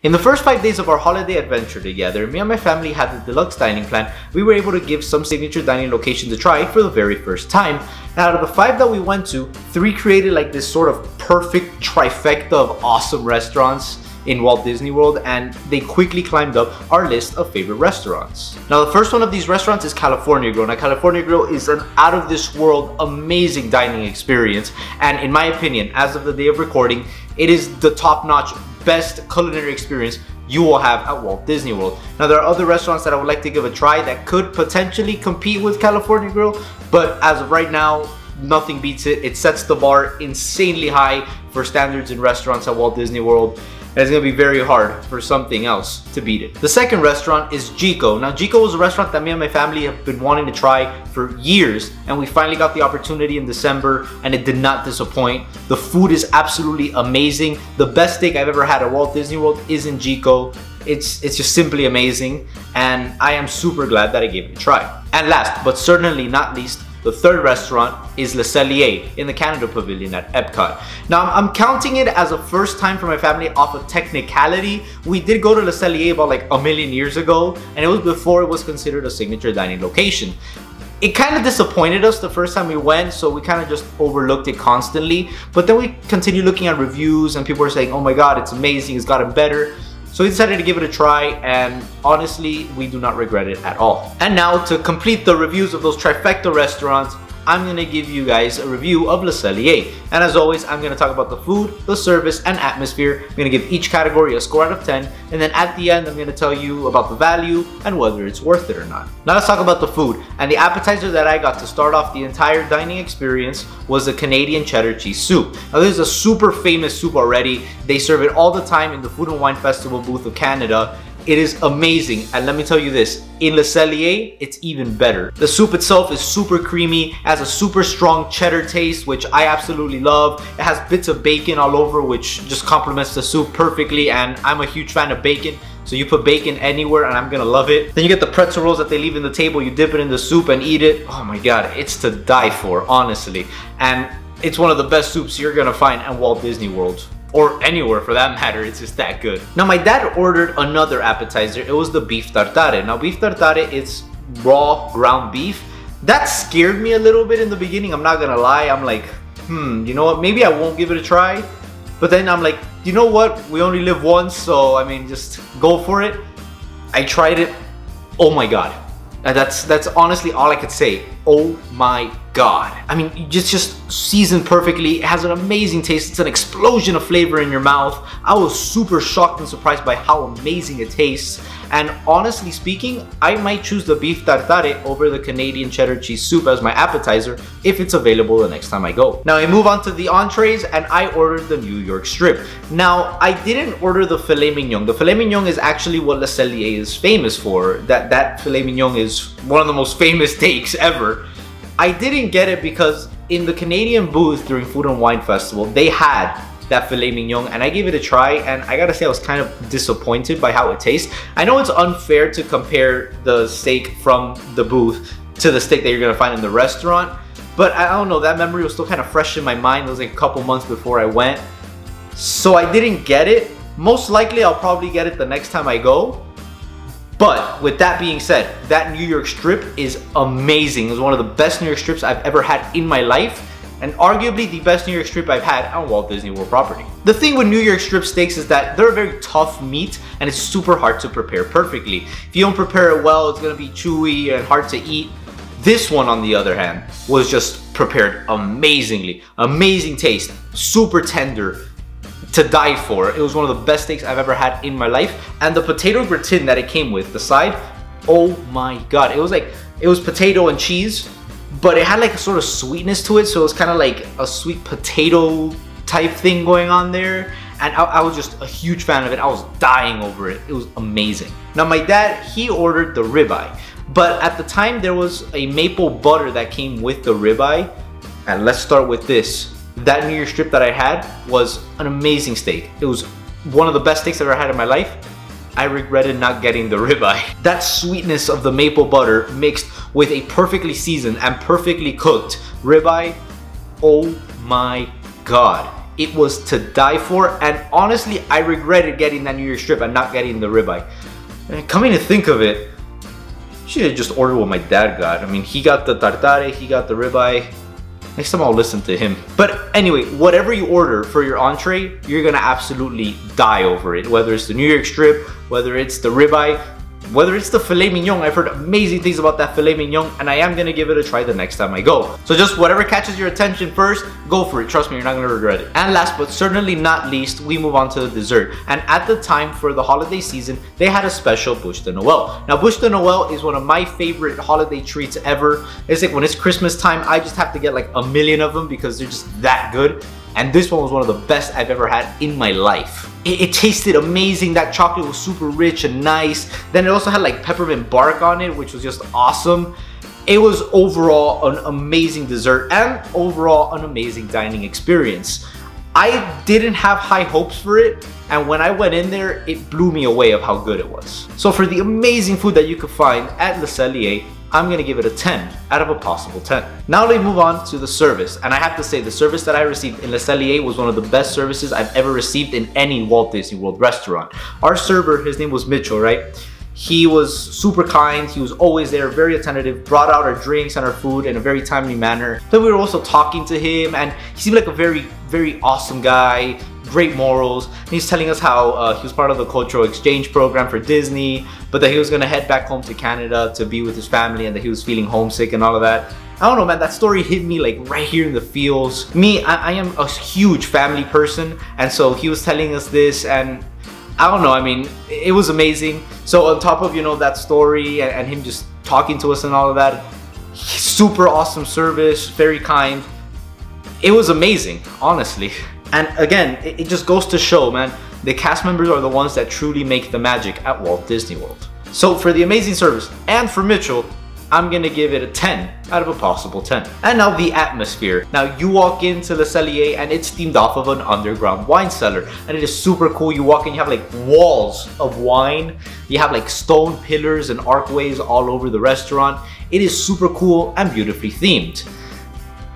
In the first 5 days of our holiday adventure together, me and my family had the deluxe dining plan. We were able to give some signature dining locations a try for the very first time. And out of the 5 that we went to, 3 created like this sort of perfect trifecta of awesome restaurants in Walt Disney World, and they quickly climbed up our list of favorite restaurants. Now the first one of these restaurants is California Grill. Now California Grill is an out of this world amazing dining experience, and in my opinion, as of the day of recording, it is the top-notch best culinary experience you will have at Walt Disney World. Now there are other restaurants that I would like to give a try that could potentially compete with California Grill, but as of right now, nothing beats it. It sets the bar insanely high for standards in restaurants at Walt Disney World. And it's gonna be very hard for something else to beat it. The second restaurant is Jiko. Now Jiko was a restaurant that me and my family have been wanting to try for years, and we finally got the opportunity in December, and it did not disappoint. The food is absolutely amazing. The best steak I've ever had at Walt Disney World is in Jiko. It's just simply amazing, and I am super glad that I gave it a try. And last but certainly not least, the third restaurant is Cellier in the Canada Pavilion at Epcot. Now I'm counting it as a first time for my family off of technicality. We did go to Cellier about like a million years ago, and it was before it was considered a signature dining location. It kind of disappointed us the first time we went, so we kind of just overlooked it constantly. But then we continued looking at reviews, and people were saying, oh my god, it's amazing, it's gotten better. So we decided to give it a try, and honestly, we do not regret it at all. And now, to complete the reviews of those trifecta restaurants, I'm gonna give you guys a review of Cellier. And as always, I'm gonna talk about the food, the service, and atmosphere. I'm gonna give each category a score out of 10, and then at the end, I'm gonna tell you about the value and whether it's worth it or not. Now let's talk about the food. And the appetizer that I got to start off the entire dining experience was the Canadian cheddar cheese soup. Now this is a super famous soup already. They serve it all the time in the Food and Wine Festival booth of Canada. It is amazing, and let me tell you this, in Cellier, it's even better. The soup itself is super creamy, has a super strong cheddar taste, which I absolutely love. It has bits of bacon all over, which just complements the soup perfectly, and I'm a huge fan of bacon. So you put bacon anywhere and I'm gonna love it. Then you get the pretzel rolls that they leave in the table, you dip it in the soup and eat it. Oh my god, it's to die for, honestly. And it's one of the best soups you're gonna find at Walt Disney World. Or anywhere for that matter, it's just that good. Now my dad ordered another appetizer. It was the beef tartare. Now beef tartare is raw ground beef. That scared me a little bit in the beginning, I'm not gonna lie. I'm like, you know what, maybe I won't give it a try. But then I'm like, you know what, we only live once, so I mean, just go for it. I tried it, oh my god. That's honestly all I could say. Oh my god. I mean, it's just seasoned perfectly. It has an amazing taste. It's an explosion of flavor in your mouth. I was super shocked and surprised by how amazing it tastes. And honestly speaking, I might choose the beef tartare over the Canadian cheddar cheese soup as my appetizer if it's available the next time I go. Now I move on to the entrees, and I ordered the New York strip. Now I didn't order the filet mignon. The filet mignon is actually what Cellier is famous for. That filet mignon is one of the most famous steaks ever. I didn't get it because in the Canadian booth during Food and Wine Festival, they had that filet mignon, and I gave it a try, and I gotta say I was kind of disappointed by how it tastes. I know it's unfair to compare the steak from the booth to the steak that you're gonna find in the restaurant, but I don't know, that memory was still kind of fresh in my mind. It was like a couple months before I went, so I didn't get it. Most likely I'll probably get it the next time I go. But with that being said, that New York strip is amazing. It was one of the best New York strips I've ever had in my life, and arguably the best New York strip I've had on Walt Disney World property. The thing with New York strip steaks is that they're a very tough meat, and it's super hard to prepare perfectly. If you don't prepare it well, it's gonna be chewy and hard to eat. This one, on the other hand, was just prepared amazingly. Amazing taste, super tender, to die for. It was one of the best steaks I've ever had in my life. And the potato gratin that it came with, the side, oh my god. It was potato and cheese, but it had like a sort of sweetness to it, so it was kind of like a sweet potato type thing going on there. And I was just a huge fan of it. I was dying over it. It was amazing. Now my dad, he ordered the ribeye, but at the time there was a maple butter that came with the ribeye. And let's start with this. That New York strip that I had was an amazing steak. It was one of the best steaks I've ever had in my life. I regretted not getting the ribeye. That sweetness of the maple butter mixed with a perfectly seasoned and perfectly cooked ribeye, oh my god. it was to die for, and honestly, I regretted getting that New Year's strip and not getting the ribeye. And coming to think of it, I should have just ordered what my dad got. I mean, he got the tartare, he got the ribeye. Next time I'll listen to him. But anyway, whatever you order for your entree, you're gonna absolutely die over it. Whether it's the New York strip, whether it's the ribeye, whether it's the filet mignon. I've heard amazing things about that filet mignon, and I am gonna give it a try the next time I go. So just whatever catches your attention first, go for it. Trust me, you're not gonna regret it. And last but certainly not least, we move on to the dessert. And at the time for the holiday season, they had a special bûche de Noël. Now, bûche de Noël is one of my favorite holiday treats ever. It's like when it's Christmas time, I just have to get like a million of them because they're just that good. And this one was one of the best I've ever had in my life. It tasted amazing. That chocolate was super rich and nice. Then it also had like peppermint bark on it, which was just awesome. It was overall an amazing dessert and overall an amazing dining experience. I didn't have high hopes for it, and when I went in there, it blew me away of how good it was. So for the amazing food that you could find at Le Cellier, I'm gonna give it a 10 out of a possible 10. Now let's move on to the service. And I have to say, the service that I received in Le Cellier was one of the best services I've ever received in any Walt Disney World restaurant. Our server, his name was Mitchell, right? He was super kind, he was always there, very attentive, brought out our drinks and our food in a very timely manner. Then we were also talking to him, and he seemed like a very, very awesome guy, great morals. And he's telling us how he was part of the cultural exchange program for Disney, but that he was gonna head back home to Canada to be with his family, and that he was feeling homesick and all of that. I don't know, man, that story hit me like right here in the feels. Me, I am a huge family person, and so he was telling us this, and I don't know, I mean, it was amazing. So on top of, you know, that story and him just talking to us and all of that, super awesome service, very kind. It was amazing, honestly. And again, it just goes to show, man, the cast members are the ones that truly make the magic at Walt Disney World. So for the amazing service and for Mitchell, I'm gonna give it a 10 out of a possible 10. And now the atmosphere. Now you walk into Le Cellier and it's themed off of an underground wine cellar. And it is super cool. You walk in, you have like walls of wine. You have like stone pillars and archways all over the restaurant. It is super cool and beautifully themed.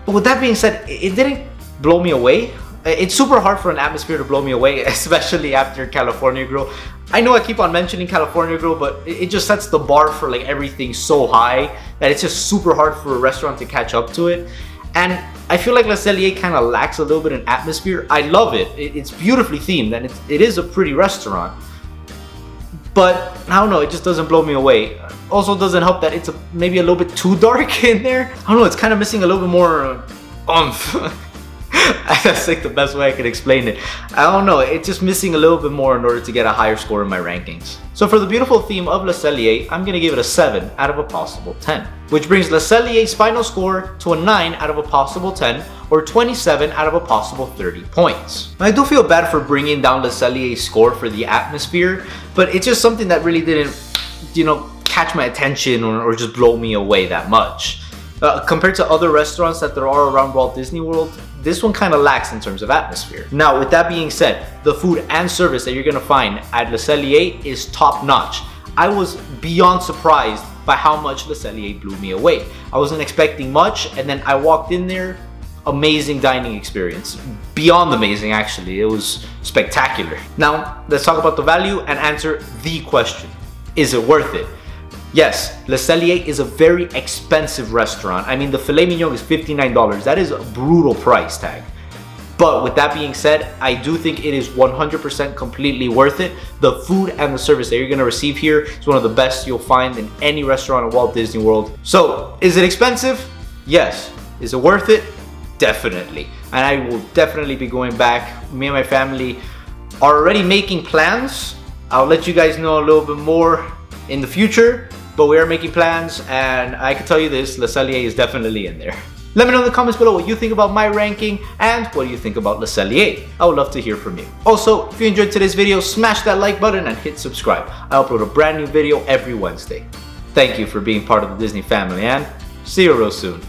But with that being said, it didn't blow me away. It's super hard for an atmosphere to blow me away, especially after California Grill. I know I keep on mentioning California Grill, but it just sets the bar for like everything so high that it's just super hard for a restaurant to catch up to it. And I feel like Le Cellier kind of lacks a little bit in atmosphere. I love it. It's beautifully themed, and it is a pretty restaurant. But I don't know, it just doesn't blow me away. Also doesn't help that it's maybe a little bit too dark in there. I don't know, it's kind of missing a little bit more oomph. That's like the best way I could explain it. I don't know, it's just missing a little bit more in order to get a higher score in my rankings. So for the beautiful theme of Le Cellier, I'm gonna give it a 7 out of a possible 10. Which brings Le Cellier's final score to a 9 out of a possible 10, or 27 out of a possible 30 points. I do feel bad for bringing down Le Cellier's score for the atmosphere, but it's just something that really didn't, you know, catch my attention or just blow me away that much. Compared to other restaurants that there are around Walt Disney World, this one kind of lacks in terms of atmosphere. Now, with that being said, the food and service that you're gonna find at Le Cellier is top notch. I was beyond surprised by how much Le Cellier blew me away. I wasn't expecting much, and then I walked in there, amazing dining experience. Beyond amazing, actually. It was spectacular. Now, let's talk about the value and answer the question. Is it worth it? Yes, Le Cellier is a very expensive restaurant. I mean, the filet mignon is $59. That is a brutal price tag. But with that being said, I do think it is 100% completely worth it. The food and the service that you're gonna receive here is one of the best you'll find in any restaurant at Walt Disney World. So, is it expensive? Yes. Is it worth it? Definitely. And I will definitely be going back. Me and my family are already making plans. I'll let you guys know a little bit more in the future. But we are making plans, and I can tell you this, Le Cellier is definitely in there. Let me know in the comments below what you think about my ranking, and what do you think about Le Cellier. I would love to hear from you. Also, if you enjoyed today's video, smash that like button and hit subscribe. I upload a brand new video every Wednesday. Thank you for being part of the Disney family, and see you real soon.